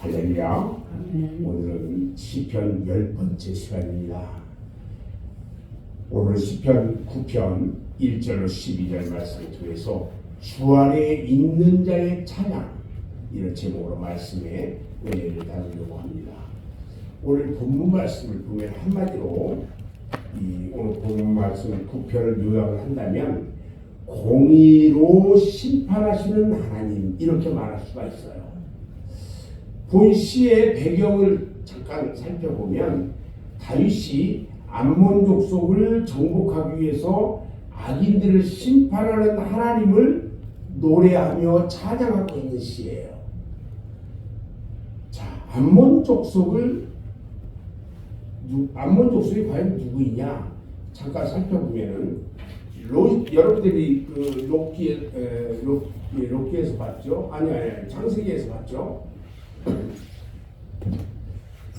할렐루야. 오늘은 시편 10번째 시간입니다. 오늘 시편 9편 1절로 12절 말씀을 통해서 주 안에 있는 자의 찬양, 이런 제목으로 말씀의 은혜를 나누려고 합니다. 오늘 본문 말씀을 보면 한마디로 오늘 본문 말씀 9편을 요약을 한다면 공의로 심판하시는 하나님, 이렇게 말할 수가 있어요. 본 시의 배경을 잠깐 살펴보면 다윗이 암몬 족속을 정복하기 위해서 악인들을 심판하는 하나님을 노래하며 찬양하고 있는 시예요. 자, 암몬 족속이 과연 누구이냐? 잠깐 살펴보면은 여러분들이 그 로키에서 봤죠? 아니 창세기에서 봤죠?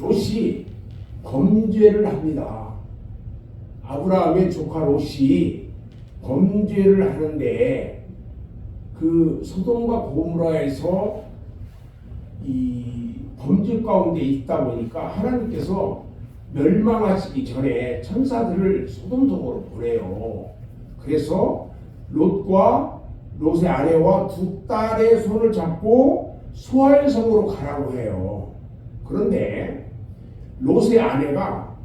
롯이 범죄를 합니다. 아브라함의 조카 롯이 범죄를 하는데 그 소돔과 고모라에서 이 범죄 가운데 있다 보니까 하나님께서 멸망하시기 전에 천사들을 소돔 속으로 보내요. 그래서 롯과 롯의 아내와 두 딸의 손을 잡고 소알성으로 가라고 해요. 그런데 롯의 아내가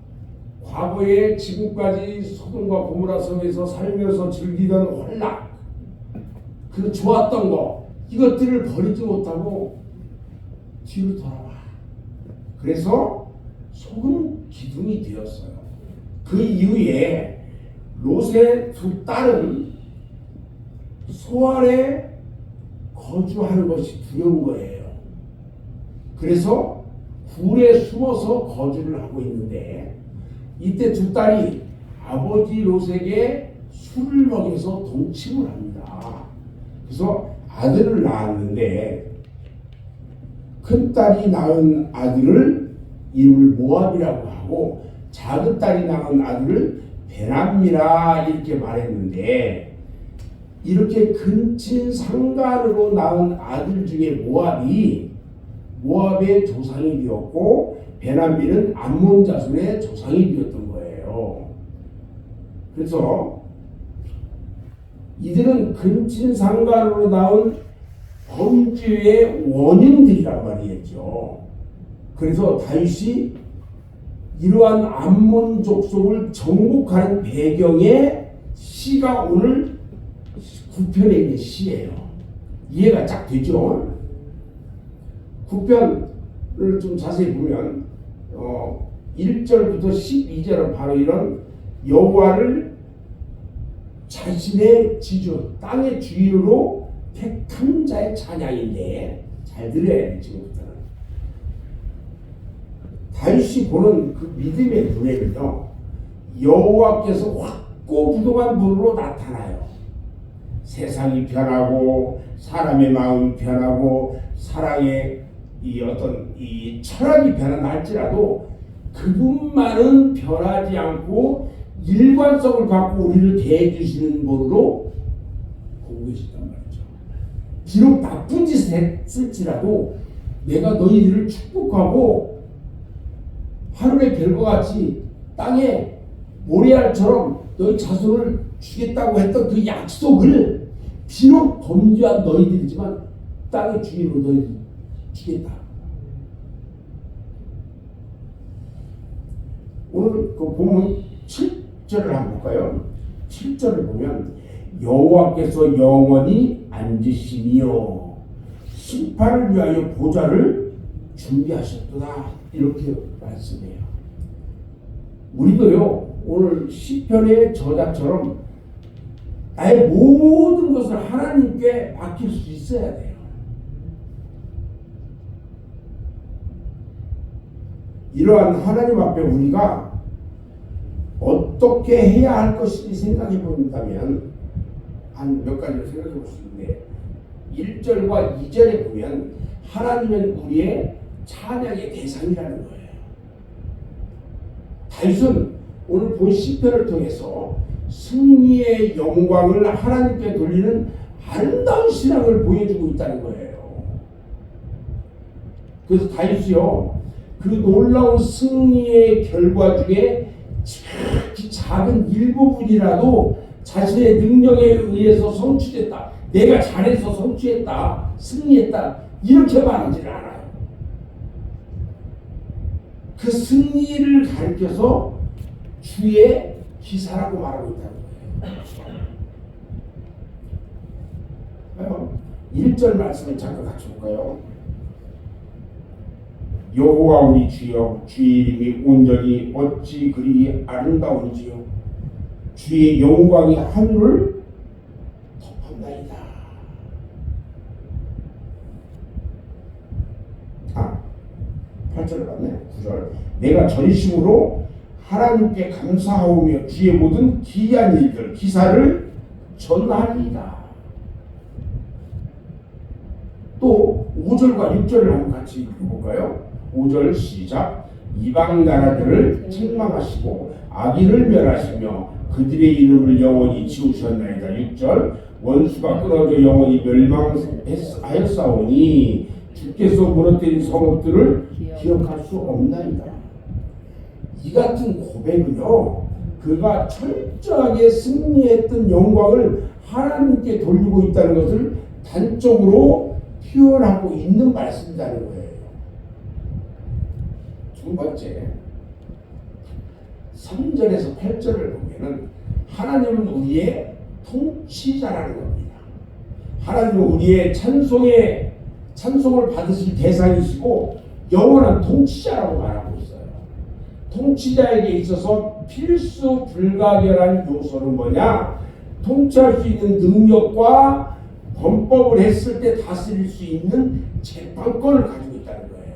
과거에 지금까지 소돔과 고모라 성에서 살면서 즐기던欢楽, 그 좋았던 거, 이것들을 버리지 못하고 뒤로 돌아와. 그래서 소금 기둥이 되었어요. 그 이후에 롯의 두 딸은 소알에 거주하는 것이 두려운 거예요. 그래서 굴에 숨어서 거주를 하고 있는데 이때 두 딸이 아버지 롯에게 술을 먹여서 동침을 합니다. 그래서 아들을 낳았는데 큰 딸이 낳은 아들을 이름을 모압이라고 하고 작은 딸이 낳은 아들을 베람미라 이렇게 말했는데, 이렇게 근친상간으로 낳은 아들 중에 모압의 조상이 되었고 베람미는 암몬 자손의 조상이 되었던 거예요. 그래서 이들은 근친상간으로 낳은 범죄의 원흉들이란 말이겠죠. 그래서 다윗이 이러한 암몬 족속을 정복하는 배경의 시가 오늘 9편에 있는 시예요. 이해가 쫙 되죠? 9편을 좀 자세히 보면 1절부터 12절은 바로 이런 여호와를 자신의 지주, 땅의 주인으로 택한 자의 찬양인데, 잘 들어야 돼. 지금부터는 다윗이 보는 그 믿음의 눈에는요, 여호와께서 확고부동한 분으로 나타나요. 세상이 변하고 사람의 마음이 변하고 사랑의 이 철학이 변한다 할지라도 그분만은 변하지 않고 일관성을 갖고 우리를 대해 주시는 분으로 보고 계시단 말이죠. 비록 나쁜 짓을 했을지라도 내가 너희들을 축복하고 하늘의 별과 같이 땅에 모래알처럼 너희 자손을 주겠다고 했던 그 약속을 비록 범죄한 너희들이지만 땅의 주인으로 너희들 주겠다. 오늘 그 본문 7절을 한번 볼까요? 7절을 보면 여호와께서 영원히 앉으시며 심판을 위하여 보좌를 준비하셨구나, 이렇게 말씀해요. 우리도요, 오늘 시편의 저자처럼 나의 모든 것을 하나님께 맡길 수 있어야 돼요. 이러한 하나님 앞에 우리가 어떻게 해야 할 것인지 생각해 본다면 한 몇 가지를 생각해 볼 수 있는데, 1절과 2절에 보면 하나님은 우리의 찬양의 대상이라는 거예요. 다윗은 오늘 본 시편을 통해서 승리의 영광을 하나님께 돌리는 아름다운 신앙을 보여주고 있다는 거예요. 그래서 다윗이요, 그 놀라운 승리의 결과 중에 지극히 작은 일부분이라도 자신의 능력에 의해서 성취됐다, 내가 잘해서 성취했다, 승리했다, 이렇게 말하지는 않아요. 그 승리를 가리켜서 주의 기사라고 말하고 있다는 거예요. 1절 말씀을 잠깐 같이 볼까요? 여호와 우리 주여, 주의 이름이 온전히 어찌 그리 아름다운지요, 주의 영광이 하늘을 덮었나이다. 8절 맞네. 9절. 내가 전심으로 하나님께 감사하오며 주의 모든 기이한 일들 기사를 전하리이다. 또 5절과 6절을 한번 같이 읽어볼까요? 5절 시작. 이방 나라들을 책망하시고 악인을 멸하시며 그들의 이름을 영원히 지우셨나이다. 6절. 원수가 끊어져 영원히 멸망하였사오니 주께서 무너뜨린 성읍들을 기억할 수 없나이다. 이 같은 고백은요, 그가 철저하게 승리했던 영광을 하나님께 돌리고 있다는 것을 단적으로 표현하고 있는 말씀이라는 거예요. 두 번째, 3절에서 8절을 보면은 하나님은 우리의 통치자라는 겁니다. 하나님은 우리의 찬송을 받으실 대상이시고 영원한 통치자라고 말하고 있어요. 통치자에게 있어서 필수 불가결한 요소는 뭐냐? 통치할 수 있는 능력과 범법을 했을 때 다스릴 수 있는 재판권을 가지고 있다는 거예요.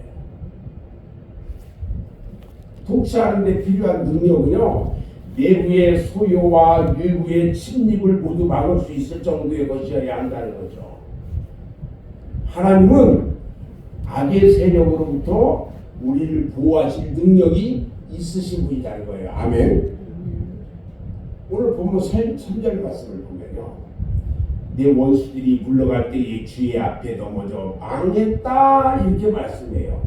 통치하는 데 필요한 능력은요, 내부의 소요와 외부의 침입을 모두 막을 수 있을 정도의 것이어야 한다는 거죠. 하나님은 악의 세력으로부터 우리를 보호하실 능력이 있으신 분이라는 거예요. 아멘. 오늘 본문 3절 말씀을 보면요, 내 원수들이 물러갈 때에 주의 앞에 넘어져 망했다, 이렇게 말씀해요.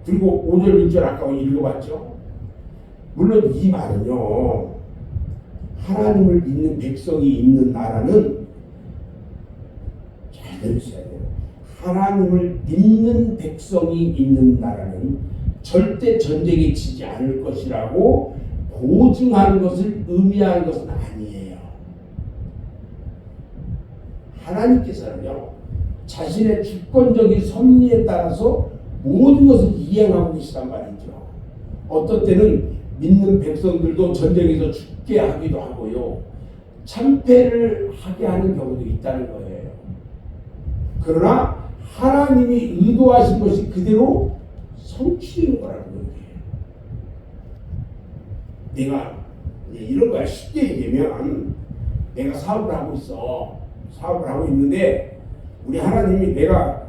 그리고 5절 6절 아까 읽어봤죠. 물론 이 말은요, 하나님을 믿는 백성이 있는 나라는, 잘 들으셔야 돼요, 하나님을 믿는 백성이 있는 나라는 절대 전쟁에 지지 않을 것이라고 보증하는 것을 의미하는 것은 아니에요. 하나님께서는요, 자신의 주권적인 섭리에 따라서 모든 것을 이행하고 계시단 말이죠. 어떤 때는 믿는 백성들도 전쟁에서 죽게 하기도 하고요, 참패를 하게 하는 경우도 있다는 거예요. 그러나 하나님이 의도하신 것이 그대로 성취되는 거라는 거예요. 내가 이런 거야. 쉽게 얘기하면, 내가 사업을 하고 있어. 사업을 하고 있는데 우리 하나님이, 내가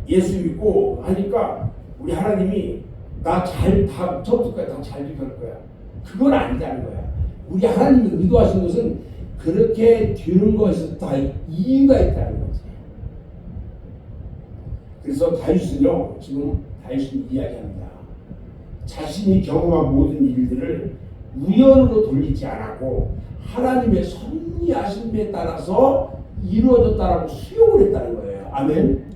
예수 믿고 하니까 우리 하나님이 나 다 처음부터까지 다 잘 지킬 거야. 그건 아니라는 거야. 우리 하나님이 의도하신 것은 그렇게 되는 것에서 다 이유가 있다는 거지. 그래서 다윗은요, 지금 다윗은 이야기합니다. 자신이 경험한 모든 일들을 우연으로 돌리지 않았고 하나님의 섭리하심에 따라서 이루어졌다라고 수용을 했다는 거예요. 아멘.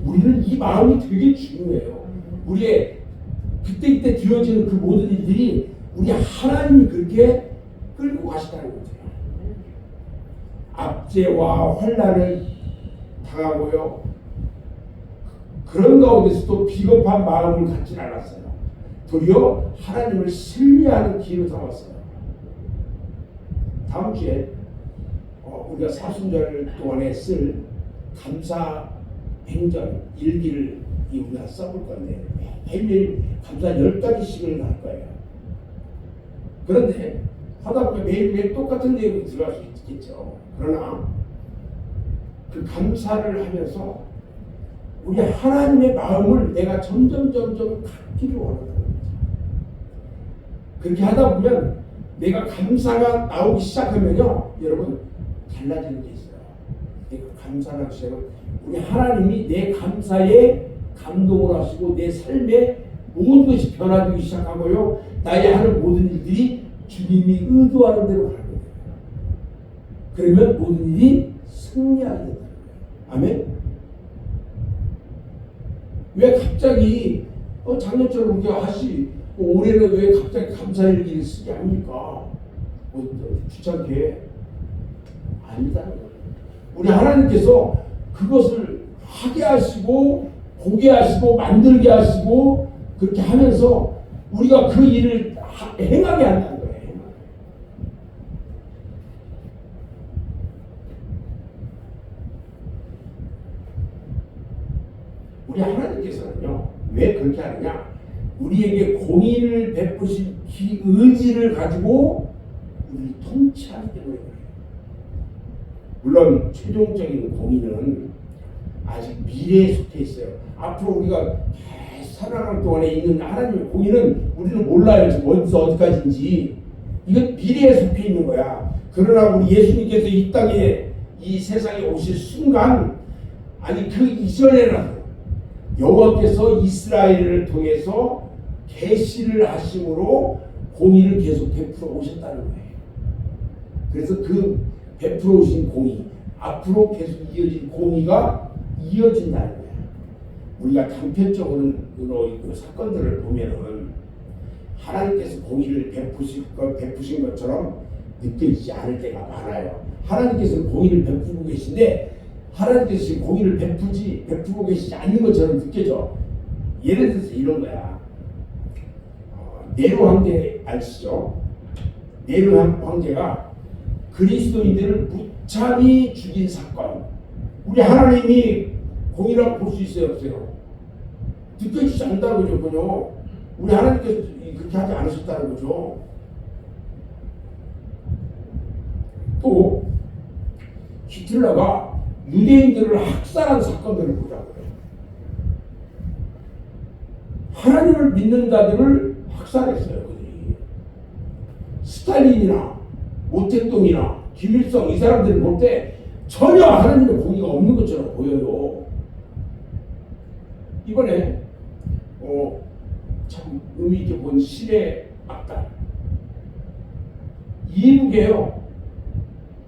우리는 이 마음이 되게 중요해요. 우리의 그때 뒤어지는 그 모든 일들이 우리 하나님이 그렇게 끌고 가시다는 거죠. 압제와 환난을 당하고요, 그런 가운데서도 비겁한 마음을 갖지 않았어요. 도리어 하나님을 신뢰하는 기회로 삼았어요. 다음 주에 우리가 사순절 동안에 쓸 감사 행전 일기를 우리가 써볼 건데, 매일매일 감사 10가지씩을 할 거예요. 그런데 하다 보면 매일매일 똑같은 내용이 들어갈 수 있겠죠. 그러나 그 감사를 하면서 우리 하나님의 마음을 내가 점점 갖기를 원하는 거죠. 그렇게 하다 보면 내가 감사가 나오기 시작하면요, 여러분, 달라지는 게 있어요. 내가 감사를 하시면 우리 하나님이 내 감사에 감동을 하시고 내 삶에 모든 것이 변화되기 시작하고요. 나의 하는 모든 일들이 주님이 의도하는 대로 가는 거예요. 그러면 모든 일이 승리하게 된다는 거예요. 아멘. 왜 갑자기 작년처럼 우리가 올해는 왜 갑자기 감사일기를 쓰게 합니까? 귀찮게 아니다는 거예요. 우리 하나님께서 그것을 하게 하시고 보게 하시고 만들게 하시고 그렇게 하면서 우리가 그 일을 행하게 한다는 거예요. 우리 하나님께서는요 왜 그렇게 하느냐, 우리에게 공의를 베푸신 의지를 가지고 우리를 통치하기 때문에 그래요. 물론 최종적인 공의는 아직 미래에 속해 있어요. 앞으로 우리가 살아가는 동안에 있는 하나님의 공의는 우리는 몰라요. 지금 어디까지인지. 이건 미래에 속해 있는 거야. 그러나 우리 예수님께서 이 땅에 이 세상에 오실 순간, 아니 그 이전에라도 여호와께서 이스라엘을 통해서 계시를 하심으로 공의를 계속 베풀어 오셨다는 거예요. 그래서 그 베풀어 오신 공의, 앞으로 계속 이어질 공의가 이어진다는 거예요. 우리가 단편적으로 사건들을 보면은 하나님께서 공의를 베푸신 것처럼 느껴지지 않을 때가 많아요. 하나님께서는 공의를 베푸고 계신데 하나님께서 지금 공의를 베푸고 계시지 않는 것처럼 느껴져. 예를 들어서 이런 거야. 네로 황제 아시죠? 네로 황제가 그리스도인들을 무참히 죽인 사건. 우리 하나님이 공의라고 볼 수 있어요, 없어요? 느껴지지 않는다는 거죠, 그죠? 우리 하나님께서 그렇게 하지 않으셨다는 거죠. 또 히틀러가 유대인들을 학살한 사건들을 보자고요. 하나님을 믿는 자들을 학살했어요, 그들이. 스탈린이나 모택동이나 김일성 이 사람들을 볼 때 전혀 하나님의 공의가 없는 것처럼 보여요. 이번에 참 의미 있게 본 신의 악당 이북이에요.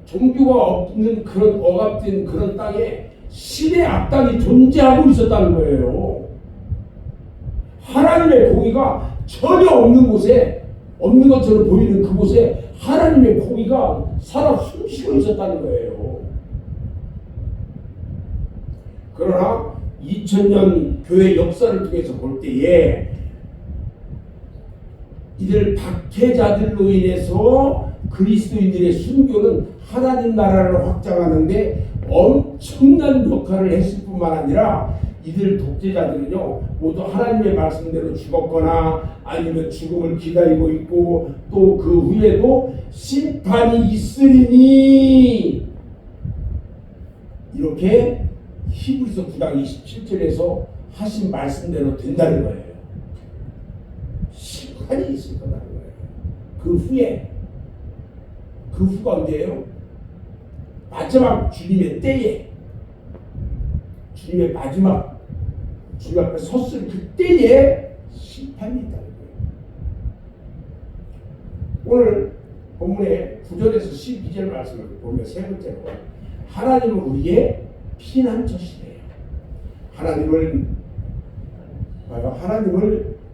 종교가 없는 그런 억압된 그런 땅에 신의 악당이 존재하고 있었다는 거예요. 하나님의 공의가 전혀 없는 곳에, 없는 것처럼 보이는 그곳에 하나님의 공의가 살아 숨쉬고 있었다는 거예요. 그러나 2000년 교회 역사를 통해서 볼 때에 이들 박해자들로 인해서 그리스도인들의 순교는 하나님 나라를 확장하는데 엄청난 역할을 했을 뿐만 아니라 이들 독재자들은요 모두 하나님의 말씀대로 죽었거나 아니면 죽음을 기다리고 있고 또 그 후에도 심판이 있으리니 이렇게 히브리서 9장 27절에서 하신 말씀대로 된다는 거예요. 심판이 있을 거라는 거예요. 그 후에, 그 후가 언제예요? 마지막 주님의 때에, 주님의 마지막 주님 앞에 섰을 그때에 심판이 있다는 거예요. 오늘 본문의 9절에서 12절 말씀을 보면 세 번째로 하나님은 우리의 피난처시래요. 하나님을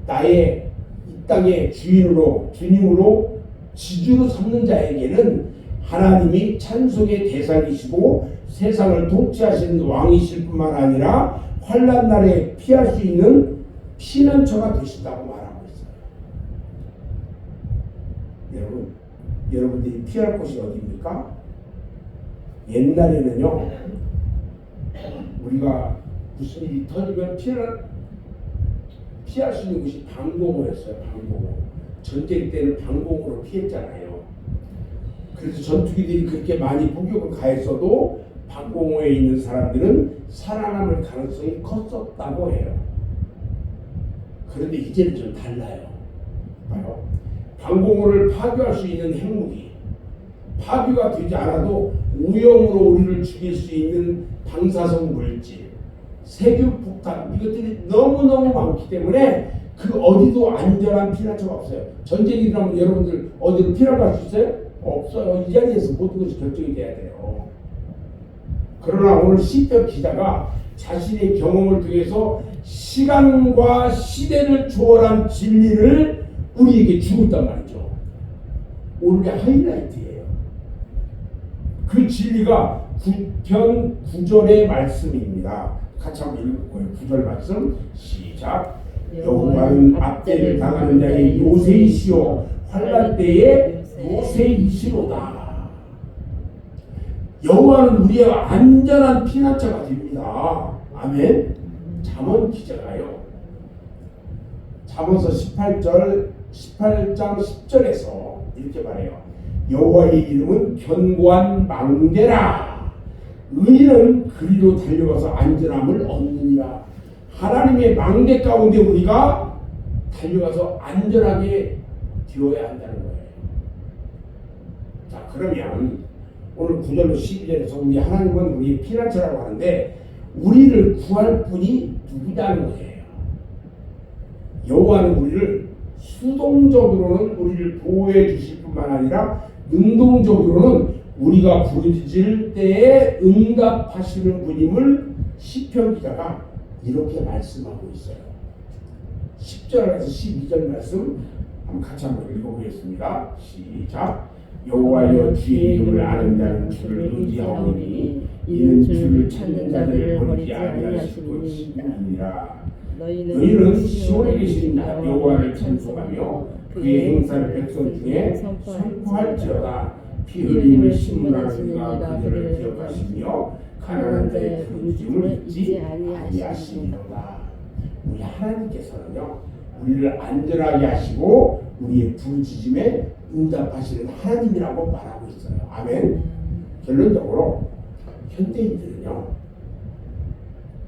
나의 이 땅의 주님으로 지주로 삼는 자에게는 하나님이 찬송의 대상이시고 세상을 통치하시는 왕이실 뿐만 아니라 환난 날에 피할 수 있는 피난처가 되신다고 말하고 있어요. 여러분들이 피할 곳이 어디입니까? 옛날에는요 우리가 무슨 일이 터지면 피할 수 있는 곳이 방공호였어요. 방공호. 전쟁 때는 방공호로 피했잖아요. 그래서 전투기들이 그렇게 많이 폭격을 가했어도 방공호에 있는 사람들은 살아남을 가능성이 컸었다고 해요. 그런데 이제는 좀 달라요. 방공호를 파괴할 수 있는 핵무기, 파괴가 되지 않아도 우영으로 우리를 죽일 수 있는 방사성 물질, 세균폭탄 이것들이 너무너무 많기 때문에 그 어디도 안전한 피난처가 없어요. 전쟁이 일어나면 여러분들 어디로 피난갈 수 있어요? 없어요. 이 자리에서 모든 것이 결정이 돼야 돼요. 그러나 오늘 시편 기자가 자신의 경험을 통해서 시간과 시대를 초월한 진리를 우리에게 주고 있단 말이죠. 오늘의 하이라이트예요. 그 진리가 9편 9절의 말씀입니다. 같이 한번 읽어볼까요? 9절 말씀 시작. 여호와는 압제를 당하는 자의 요새이시오 환난 때의 요새이시로다. 여호와는 우리의 안전한 피난처가 됩니다. 아멘. 잠언 기자가요. 잠언서 18장 10절에서 이렇게 말해요. 여호와의 이름은 견고한 망대라. 의인은 그리로 달려가서 안전함을 얻느니라. 하나님의 망대 가운데 우리가 달려가서 안전하게 되어야 한다는 거예요. 자, 그러면 오늘 9절로 12절에서 우리 하나님은 우리의 피난처라고 하는데 우리를 구할 분이 누구냐는 거예요. 여호와는 우리를 수동적으로는 우리를 보호해 주실 뿐만 아니라 능동적으로는 우리가 부르짖을 때에 응답하시는 분임을 시편 기자가 이렇게 말씀하고 있어요. 10절에서 12절 말씀 같이 한번 읽어보겠습니다. 시작. 여호와여 주의 이름을 아는 자는 주를 의지하오니 이는 주를 찾는 자들을 버리지 아니하실 것이니라. 너희는 시온에 계신 여호와를 찬송하며 그의 행사를 백성 중에 선포할지어다. 피 흘림을 신문하는 이가 그들을 기억하시며 가난한 자의 부르심을 잊지 아니하시리로다. 우리 하나님께서는요 우리를 안전하게 하시고 우리의 부르짖음에 응답하시는 하나님이라고 말하고 있어요. 아멘. 결론적으로 현대인들은요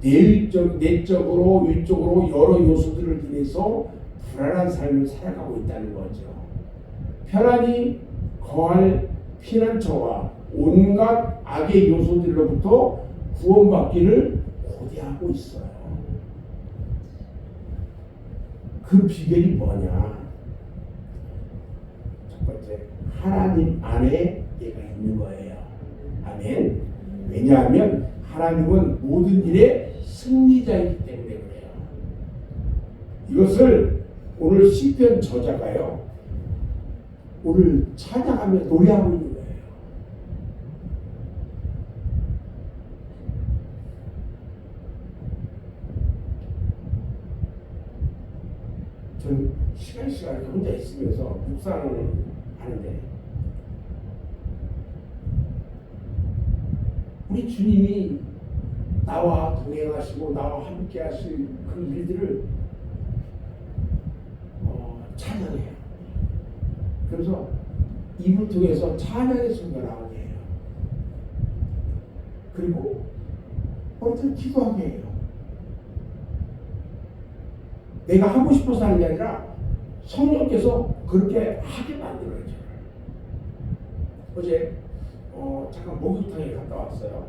내적으로 일적으로 여러 요소들을 인해서 불안한 삶을 살아가고 있다는 거죠. 편안히 거할 피난처와 온갖 악의 요소들로부터 구원받기를 고대하고 있어요. 그 비결이 뭐냐? 첫 번째, 하나님 안에 얘가 있는 거예요. 아멘. 왜냐하면 하나님은 모든 일의 승리자이기 때문에 그래요. 이것을 오늘 시편 저자가요 오늘 찬양하며 노래하고 있는 거예요. 전 시간 혼자 있으면서 묵상을 하는데 우리 주님이 나와 동행하시고 나와 함께 하실 그 일들을 찬양해요. 그래서 입을 통해서 찬양의 소리가 나오게 해요. 그리고 어떤 기도하게 해요. 내가 하고 싶어서 하는 게 아니라 성령께서 그렇게 하게 만들어요. 어제 잠깐 목욕탕에 갔다 왔어요.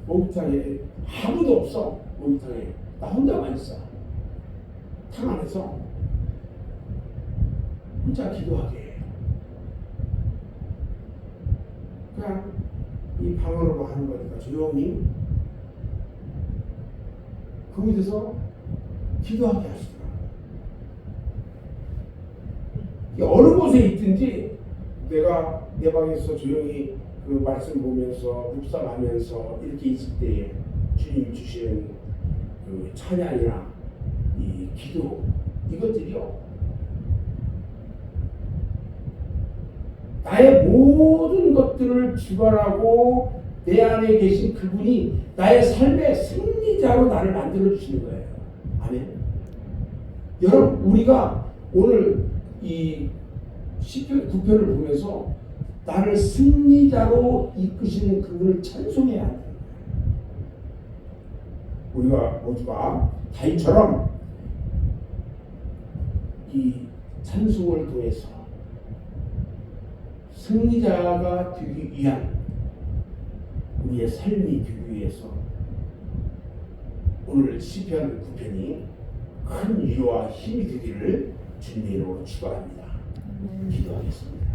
목욕탕에 아무도 없어. 목욕탕에 나 혼자만 있어. 탕 안에서 혼자 기도하게 해요. 그냥 이 방언으로 하는 거니까 조용히 그 밑에서 기도하게 하시더라고요. 어느 곳에 있든지 내가 내 방에서 조용히 그 말씀 보면서 묵상하면서 이렇게 있을 때에 주님이 주시는 그 찬양이나 이 기도 이것들이요 나의 모든 것들을 주관하고 내 안에 계신 그분이 나의 삶의 승리자로 나를 만들어 주시는 거예요. 아멘. 여러분 우리가 오늘 이 시편 9편을 보면서 나를 승리자로 이끄시는 그분을 찬송해야 한다. 우리가 모두가 다윗처럼 이 찬송을 통해서 승리자가 되기 위한 우리의 삶이 되기 위해서 오늘 시편 9편이 큰 위로와 힘이 되기를 주님의 이름으로 축원합니다. 기도하겠습니다.